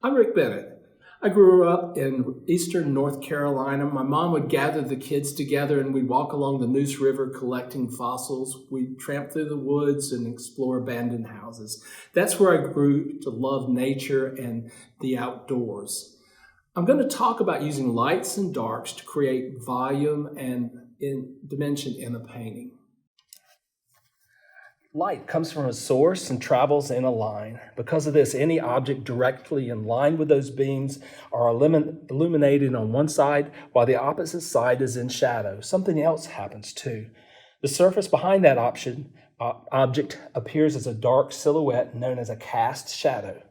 I'm Rick Bennett. I grew up in eastern North Carolina. My mom would gather the kids together and we'd walk along the Neuse River collecting fossils. We'd tramp through the woods and explore abandoned houses. That's where I grew to love nature and the outdoors. I'm going to talk about using lights and darks to create volume and dimension in a painting. Light comes from a source and travels in a line. Because of this, any object directly in line with those beams are illuminated on one side, while the opposite side is in shadow. Something else happens too. The surface behind that object appears as a dark silhouette known as a cast shadow.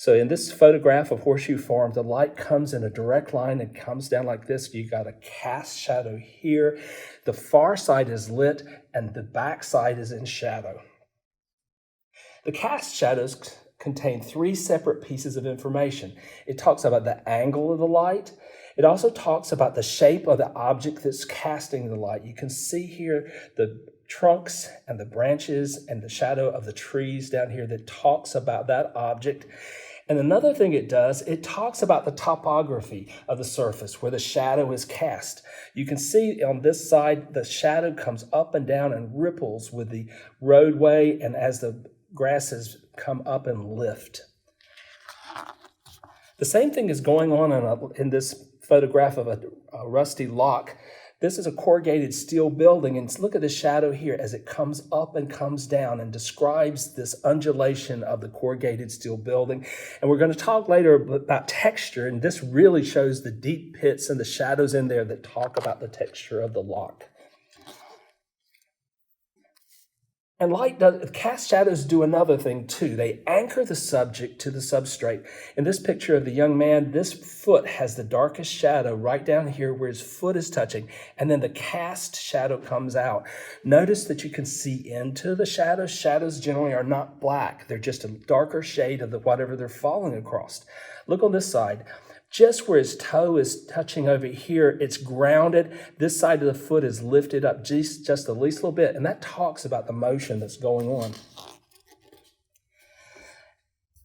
So in this photograph of horseshoe form, the light comes in a direct line and comes down like this. You got a cast shadow here. The far side is lit and the back side is in shadow. The cast shadows contain three separate pieces of information. It talks about the angle of the light. It also talks about the shape of the object that's casting the light. You can see here the trunks and the branches and the shadow of the trees down here that talks about that object. And another thing it does, it talks about the topography of the surface where the shadow is cast. You can see on this side, the shadow comes up and down and ripples with the roadway and as the grasses come up and lift. The same thing is going on in this photograph of a rusty lock. This is a corrugated steel building, and look at the shadow here as it comes up and comes down and describes this undulation of the corrugated steel building. And we're going to talk later about texture, and this really shows the deep pits and the shadows in there that talk about the texture of the lock. And cast shadows do another thing too. They anchor the subject to the substrate. In this picture of the young man, this foot has the darkest shadow right down here where his foot is touching, and then the cast shadow comes out. Notice that you can see into the shadows. Shadows generally are not black. They're just a darker shade of whatever they're falling across. Look on this side. Just where his toe is touching over here, it's grounded. This side of the foot is lifted up just the least little bit, and that talks about the motion that's going on.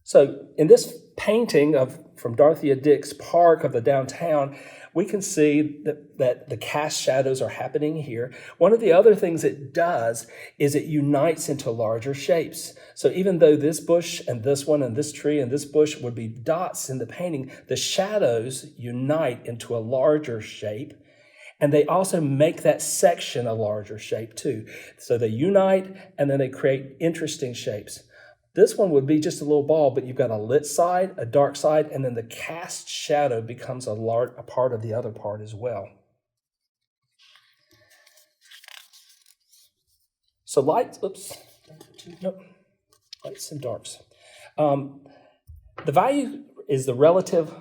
So in this painting from Dorothea Dix Park of the downtown, we can see that the cast shadows are happening here. One of the other things it does is it unites into larger shapes. So even though this bush and this one and this tree and this bush would be dots in the painting, the shadows unite into a larger shape. And they also make that section a larger shape too. So they unite and then they create interesting shapes. This one would be just a little ball, but you've got a lit side, a dark side, and then the cast shadow becomes a part of the other part as well. So lights and darks. The value is the relative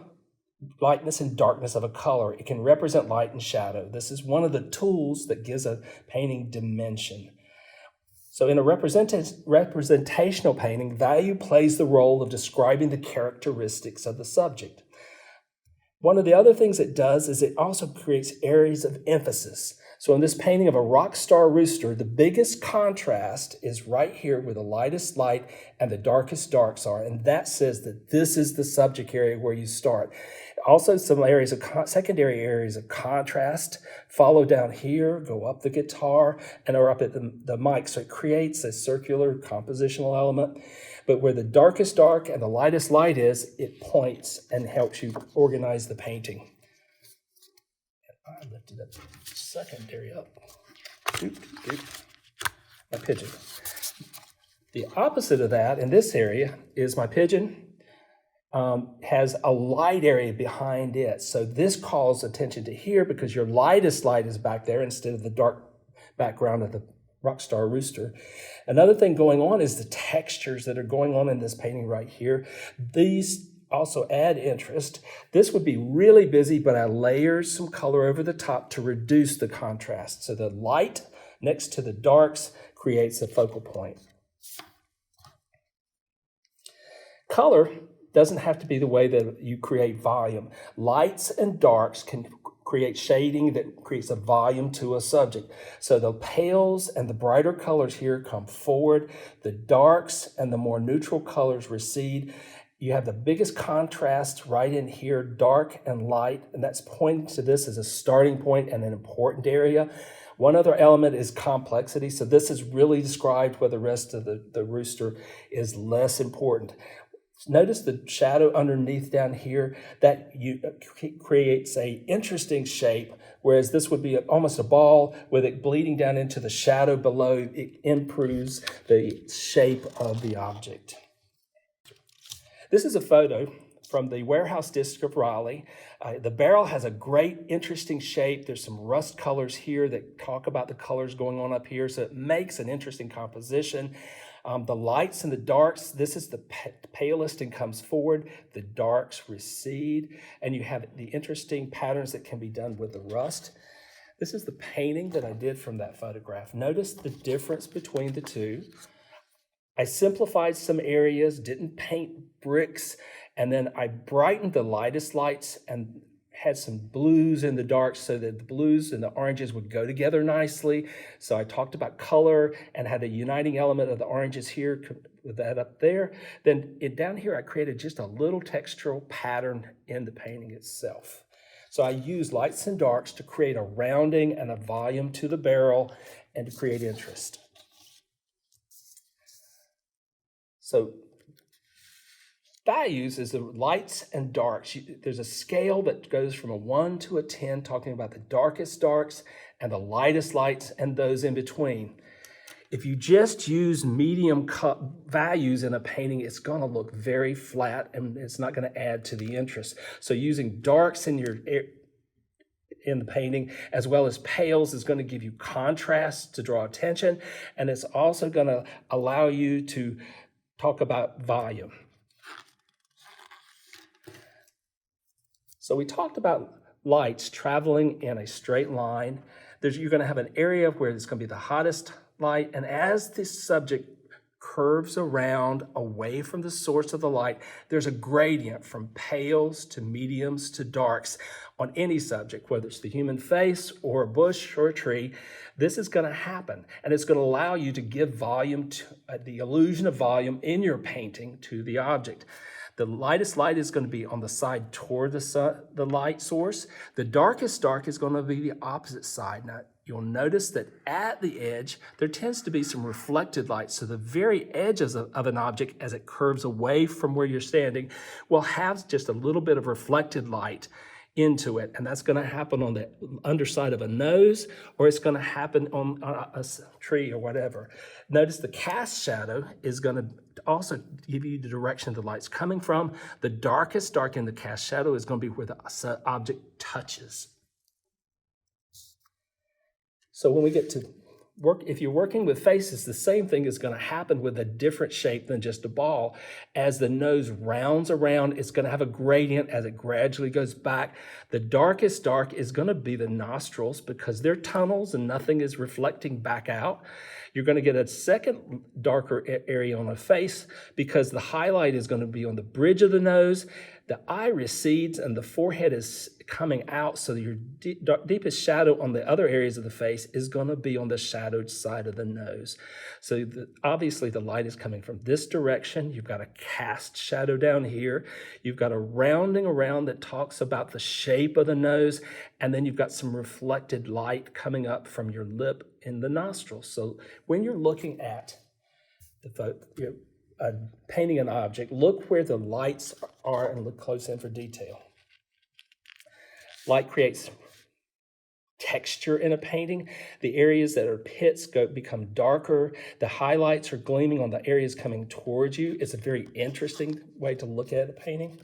lightness and darkness of a color. It can represent light and shadow. This is one of the tools that gives a painting dimension. So in a representational painting, value plays the role of describing the characteristics of the subject. One of the other things it does is it also creates areas of emphasis. So in this painting of a rock star rooster, the biggest contrast is right here where the lightest light and the darkest darks are. And that says that this is the subject area where you start. Also, some secondary areas of contrast follow down here, go up the guitar, and are up at the mic. So it creates a circular compositional element. But where the darkest dark and the lightest light is, it points and helps you organize the painting. And I lifted up the secondary up. My pigeon. The opposite of that in this area is my pigeon. Has a light area behind it. So this calls attention to here because your lightest light is back there instead of the dark background of the rockstar rooster. Another thing going on is the textures that are going on in this painting right here. These also add interest. This would be really busy, but I layered some color over the top to reduce the contrast. So the light next to the darks creates a focal point. Color doesn't have to be the way that you create volume. Lights and darks can create shading that creates a volume to a subject. So the pales and the brighter colors here come forward. The darks and the more neutral colors recede. You have the biggest contrast right in here, dark and light, and that's pointing to this as a starting point and an important area. One other element is complexity. So this is really described where the rest of the rooster is less important. Notice the shadow underneath down here that creates a interesting shape, whereas this would be almost a ball with it bleeding down into the shadow below. It improves the shape of the object. This is a photo from the warehouse district of Raleigh. The barrel has a great, interesting shape. There's some rust colors here that talk about the colors going on up here, so it makes an interesting composition. The lights and the darks, this is the palest and comes forward. The darks recede, and you have the interesting patterns that can be done with the rust. This is the painting that I did from that photograph. Notice the difference between the two. I simplified some areas, didn't paint bricks, and then I brightened the lightest lights and had some blues in the dark so that the blues and the oranges would go together nicely. So I talked about color and had a uniting element of the oranges here with that up there. Then down here, I created just a little textural pattern in the painting itself. So I used lights and darks to create a rounding and a volume to the barrel and to create interest. So values is the lights and darks. There's a scale that goes from a 1 to a 10, talking about the darkest darks and the lightest lights and those in between. If you just use medium values in a painting, it's going to look very flat and it's not going to add to the interest. So using darks in the painting as well as pales is going to give you contrast to draw attention, and it's also going to allow you to talk about volume. So we talked about lights traveling in a straight line. You're going to have an area where it's going to be the hottest light, and as this subject curves around away from the source of the light, there's a gradient from pales to mediums to darks on any subject, whether it's the human face or a bush or a tree. This is going to happen, and it's going to allow you to give volume to the illusion of volume in your painting to the object. The lightest light is going to be on the side toward the light source. The darkest dark is going to be the opposite side. Now, you'll notice that at the edge, there tends to be some reflected light. So the very edges of an object, as it curves away from where you're standing, will have just a little bit of reflected light into it. And that's going to happen on the underside of a nose, or it's going to happen on a tree or whatever. Notice the cast shadow is going to also give you the direction the light's coming from. The darkest dark in the cast shadow is going to be where the object touches. So when we get to work, if you're working with faces, the same thing is going to happen with a different shape than just a ball. As the nose rounds around, it's going to have a gradient as it gradually goes back. The darkest dark is going to be the nostrils because they're tunnels and nothing is reflecting back out. You're going to get a second darker area on a face because the highlight is going to be on the bridge of the nose. The eye recedes and the forehead is coming out, so your deepest shadow on the other areas of the face is going to be on the shadowed side of the nose. So obviously the light is coming from this direction. You've got a cast shadow down here. You've got a rounding around that talks about the shape of the nose, and then you've got some reflected light coming up from your lip in the nostrils. So when you're looking at painting an object, look where the lights are and look close in for detail. Light creates texture in a painting. The areas that are pits become darker. The highlights are gleaming on the areas coming towards you. It's a very interesting way to look at a painting.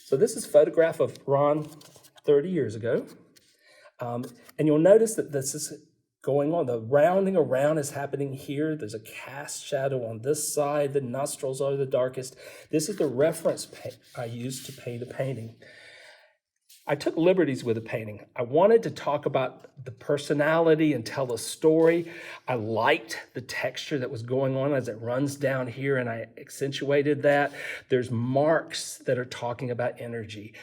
So this is a photograph of Ron 30 years ago. And you'll notice that this is going on. The rounding around is happening here. There's a cast shadow on this side. The nostrils are the darkest. This is the reference I used to paint a painting. I took liberties with the painting. I wanted to talk about the personality and tell a story. I liked the texture that was going on as it runs down here, and I accentuated that. There's marks that are talking about energy.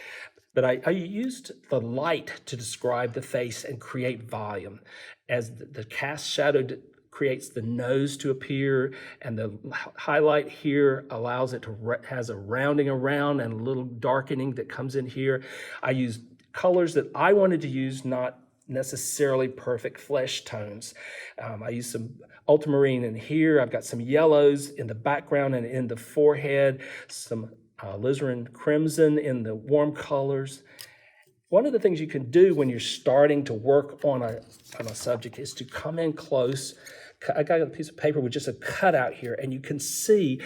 But I used the light to describe the face and create volume. As the cast shadow creates the nose to appear, and the highlight here allows it to has a rounding around and a little darkening that comes in here. I use colors that I wanted to use, not necessarily perfect flesh tones. I use some ultramarine in here. I've got some yellows in the background and in the forehead, some alizarin crimson in the warm colors. One of the things you can do when you're starting to work on a subject is to come in close. I got a piece of paper with just a cutout here, and you can see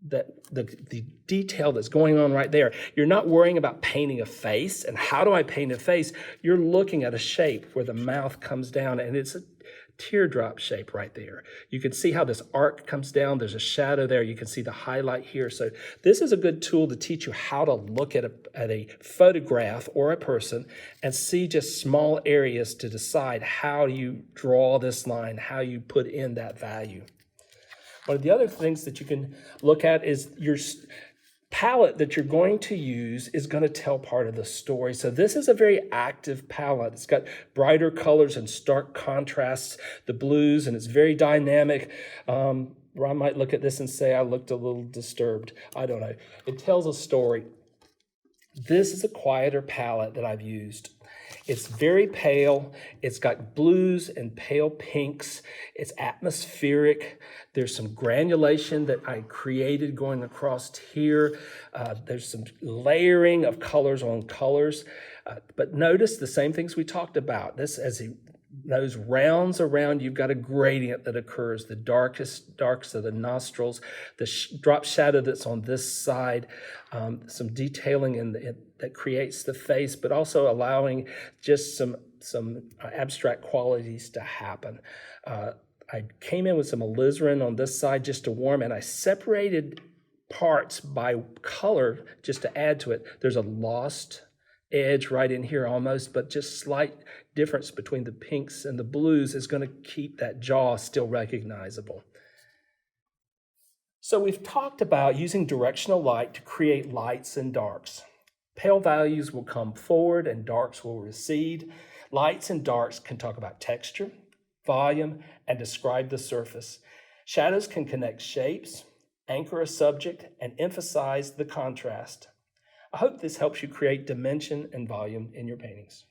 that the detail that's going on right there. You're not worrying about painting a face, and how do I paint a face? You're looking at a shape where the mouth comes down, and it's a teardrop shape right there. You can see how this arc comes down. There's a shadow there. You can see the highlight here. So this is a good tool to teach you how to look at a photograph or a person and see just small areas to decide how you draw this line, how you put in that value. One of the other things that you can look at is your palette that you're going to use is going to tell part of the story. So this is a very active palette. It's got brighter colors and stark contrasts, the blues, and it's very dynamic. I might look at this and say I looked a little disturbed. I don't know. It tells a story. This is a quieter palette that I've used. It's very pale. It's got blues and pale pinks. It's atmospheric. There's some granulation that I created going across here. There's some layering of colors on colors. But notice the same things we talked about. This, as he nose rounds around, you've got a gradient that occurs. The darks of the nostrils, the drop shadow that's on this side, some detailing that creates the face, but also allowing just some abstract qualities to happen. I came in with some alizarin on this side just to warm, and I separated parts by color just to add to it. There's a lost edge right in here almost, but just slight difference between the pinks and the blues is going to keep that jaw still recognizable. So we've talked about using directional light to create lights and darks. Pale values will come forward and darks will recede. Lights and darks can talk about texture, volume, and describe the surface. Shadows can connect shapes, anchor a subject, and emphasize the contrast. I hope this helps you create dimension and volume in your paintings.